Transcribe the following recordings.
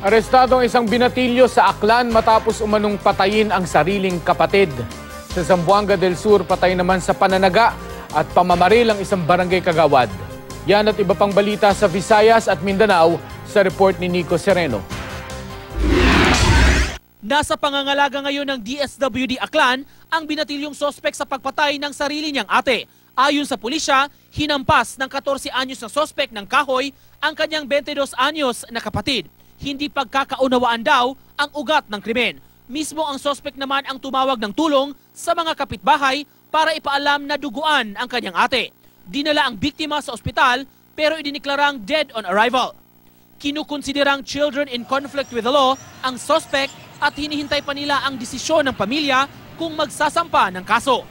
Arestado ang isang binatilyo sa Aklan matapos umanong patayin ang sariling kapatid. Sa Zamboanga del Sur, patay naman sa pananaga at pamamaril ang isang barangay kagawad. Yan at iba pang balita sa Visayas at Mindanao sa report ni Nico Sereno. Nasa pangangalaga ngayon ng DSWD Aklan ang binatilyong sospek sa pagpatay ng sarili niyang ate. Ayon sa pulisya, hinampas ng 14 anyos na sospek ng kahoy ang kanyang 22 anyos na kapatid. Hindi pagkakaunawaan daw ang ugat ng krimen. Mismo ang sospek naman ang tumawag ng tulong sa mga kapitbahay para ipaalam na duguan ang kanyang ate. Dinala ang biktima sa ospital pero idiniklarang dead on arrival. Kinukonsiderang children in conflict with the law ang sospek at hinihintay pa nila ang desisyon ng pamilya kung magsasampa ng kaso.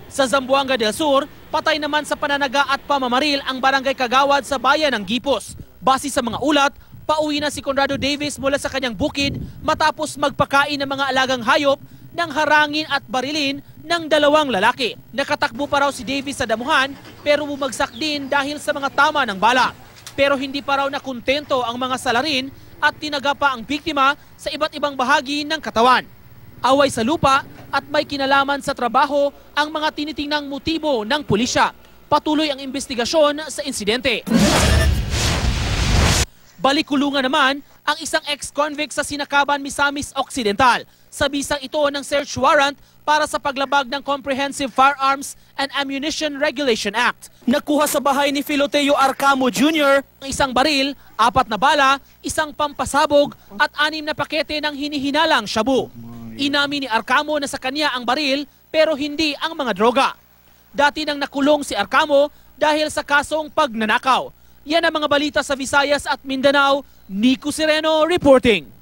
Sa Zamboanga del Sur, patay naman sa pananaga at pamamaril ang barangay kagawad sa bayan ng Gipos. Base sa mga ulat, pauwi na si Conrado Davis mula sa kanyang bukid matapos magpakain ng mga alagang hayop ng harangin at barilin ng dalawang lalaki. Nakatakbo pa raw si Davis sa damuhan pero bumagsak din dahil sa mga tama ng bala. Pero hindi pa raw nakontento ang mga salarin at tinaga pa ang biktima sa iba't ibang bahagi ng katawan. Away sa lupa at may kinalaman sa trabaho ang mga tinitingnang motibo ng pulisya. Patuloy ang investigasyon sa insidente. Balikulungan naman ang isang ex-convict sa Sinakaban, Misamis Occidental. Sa bisang ito ng search warrant para sa paglabag ng Comprehensive Firearms and Ammunition Regulation Act. Nakuha sa bahay ni Filoteo Arcamo Jr. ang isang baril, 4 na bala, isang pampasabog at 6 na pakete ng hinihinalang shabu. Inamin ni Arcamo na sa kanya ang baril pero hindi ang mga droga. Dati nang nakulong si Arcamo dahil sa kasong pagnanakaw. Yan ang mga balita sa Visayas at Mindanao. Nico Sereno reporting.